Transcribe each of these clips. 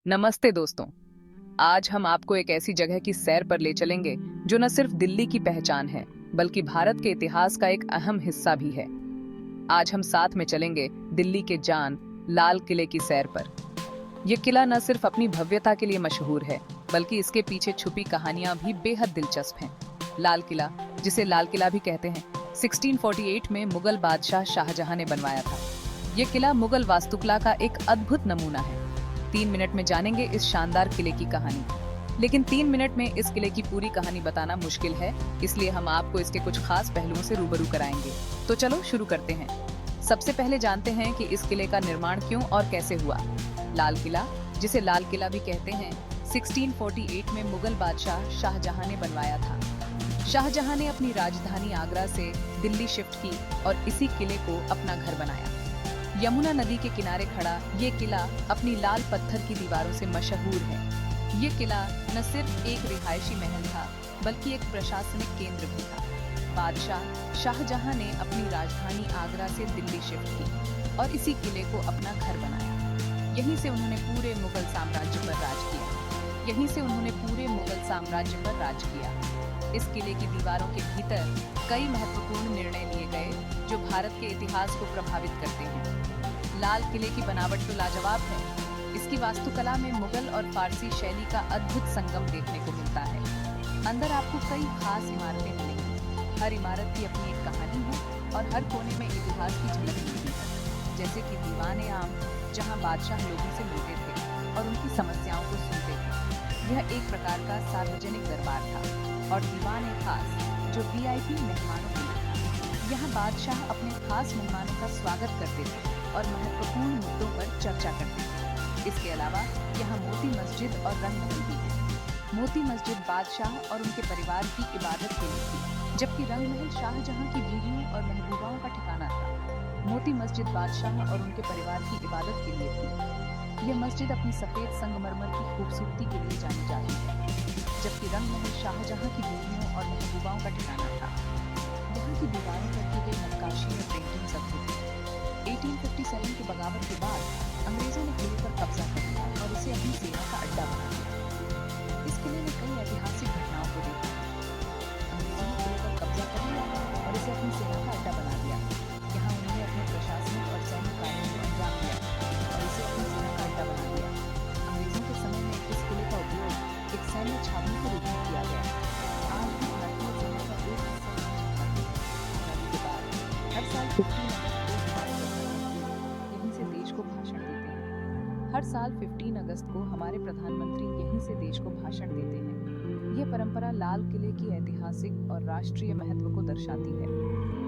नमस्ते दोस्तों। आज हम आपको एक ऐसी जगह की सैर पर ले चलेंगे जो न सिर्फ दिल्ली की पहचान है बल्कि भारत के इतिहास का एक अहम हिस्सा भी है। आज हम साथ में चलेंगे दिल्ली के जान लाल किले की सैर पर। यह किला न सिर्फ अपनी भव्यता के लिए मशहूर है बल्कि इसके पीछे छुपी कहानियां भी बेहद दिलचस्प हैं। लाल किला, जिसे लाल किला भी कहते हैं, 1648 में मुगल बादशाह शाहजहां ने बनवाया था। यह किला मुगल वास्तुकला का एक अद्भुत नमूना है। 3 मिनट में जानेंगे इस शानदार किले की कहानी। लेकिन 3 मिनट में इस किले की पूरी कहानी बताना मुश्किल है, इसलिए हम आपको इसके कुछ खास पहलुओं से रूबरू कराएंगे। तो चलो शुरू करते हैं। सबसे पहले जानते हैं कि इस किले का निर्माण क्यों और कैसे हुआ। लाल किला, जिसे लाल किला भी कहते हैं, 1648 में मुगल बादशाह शाहजहां ने बनवाया था। शाहजहां ने अपनी राजधानी आगरा से दिल्ली शिफ्ट की और इसी किले को अपना घर बनाया। यमुना नदी के किनारे खड़ा ये किला अपनी लाल पत्थर की दीवारों से मशहूर है। ये किला न सिर्फ एक रिहायशी महल था बल्कि एक प्रशासनिक केंद्र भी था। बादशाह शाहजहां ने अपनी राजधानी आगरा से दिल्ली शिफ्ट की और इसी किले को अपना घर बनाया। यहीं से उन्होंने पूरे मुगल साम्राज्य पर राज किया। इस किले की दीवारों के भीतर कई महत्वपूर्ण निर्णय लिए गए जो भारत के इतिहास को प्रभावित करते हैं। लाल किले की बनावट तो लाजवाब है। इसकी वास्तुकला में मुगल और फारसी शैली का अद्भुत संगम देखने को मिलता है। अंदर आपको कई खास इमारतें मिलेंगी। हर इमारत की अपनी एक कहानी है और हर कोने में इतिहास की झलक मिलती है। जैसे कि दीवान-ए आम, जहां बादशाह लोगों से मिलते थे और उनकी समस्याओं को सुनते थे। यह एक प्रकार का सार्वजनिक दरबार था। और दीवान-ए-खास, जो वीआईपी मेहमानों के लिए था। यहाँ बादशाह अपने खास मेहमानों का स्वागत करते थे और महत्वपूर्ण मुद्दों पर चर्चा करते थे। इसके अलावा यहाँ मोती मस्जिद और रंगमहल भी है। मोती मस्जिद बादशाह और उनके परिवार की इबादत के लिए थी, जबकि रंगमहल शाहजहां की बीवियों और महबूबाओं का ठिकाना था। मोती मस्जिद बादशाह और उनके परिवार की इबादत के लिए थी। यह मस्जिद अपनी सफेद संगमरमर की खूबसूरती के लिए जानी जाती है, जबकि रंगमहल शाहजहां की बीवियों और महबूबाओं का ठिकाना था। यहाँ की दीवारों पर की गई नक्काशी और पेंटिंग्स अद्भुत है। 1857 की बगावत के बाद अंग्रेजों ने किले पर कब्जा कर लिया और इसे अपनी सेना का अड्डा बना दिया। इस किले ने कई ऐतिहासिक घटनाओं को देखा। अंग्रेजों ने किले पर कब्जा कर लिया और इसे अपनी सेना का अड्डा बना दिया। यहाँ उन्होंने अपने प्रशासनिक और सैन्य कार्यों को अंजाम दिया और इसे अपनी सेना का अड्डा बना दिया। अंग्रेजों के समय में इस किले का उपयोग एक सैन्य छावनी के रूप में किया गया। आज भी भारतीय सेना का एक हिस्सा आजादी के बाद हर साल 15 अगस्त को यहीं से देश को भाषण देते हैं। हर साल 15 अगस्त को हमारे प्रधानमंत्री यहीं से देश को भाषण देते हैं। यह परंपरा लाल किले की ऐतिहासिक और राष्ट्रीय महत्व को दर्शाती है।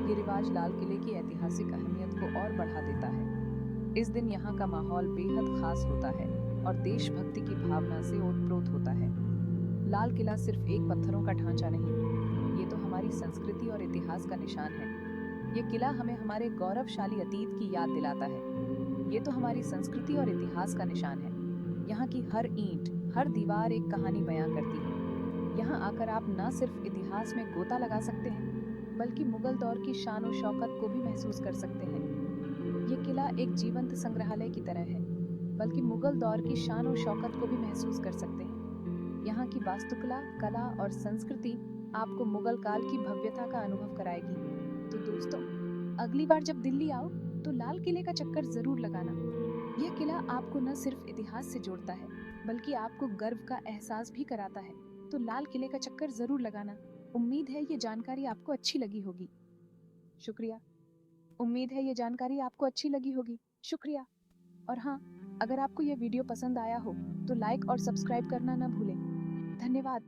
ये रिवाज लाल किले की ऐतिहासिक अहमियत को और बढ़ा देता है। इस दिन यहाँ का माहौल बेहद खास होता है और देशभक्ति की भावना से ओतप्रोत होता है। लाल किला सिर्फ एक पत्थरों का ढांचा नहीं, ये तो हमारी संस्कृति और इतिहास का निशान है। ये किला हमें हमारे गौरवशाली अतीत की याद दिलाता है। ये तो हमारी संस्कृति और इतिहास का निशान है। यहाँ की हर ईंट, हर दीवार एक कहानी बयां करती है। यहाँ आकर आप न सिर्फ इतिहास में गोता लगा सकते हैं, बल्कि मुगल दौर की शान और शौकत को भी महसूस कर सकते हैं। ये किला एक जीवंत संग्रहालय की तरह है, बल्कि मुगल दौर की शान और शौकत को भी महसूस कर सकते हैं। यहाँ की वास्तुकला, कला और संस्कृति आपको मुगल काल की भव्यता का अनुभव कराएगी। तो दोस्तों, अगली बार जब दिल्ली आओ तो लाल किले का चक्कर जरूर लगाना। यह किला आपको न सिर्फ इतिहास से जोड़ता है, बल्कि आपको गर्व का एहसास भी कराता है। तो लाल किले का चक्कर जरूर लगाना। उम्मीद है ये जानकारी आपको अच्छी लगी होगी। शुक्रिया। शुक्रिया। और हाँ, अगर आपको यह वीडियो पसंद आया हो तो लाइक और सब्सक्राइब करना न भूलें। धन्यवाद।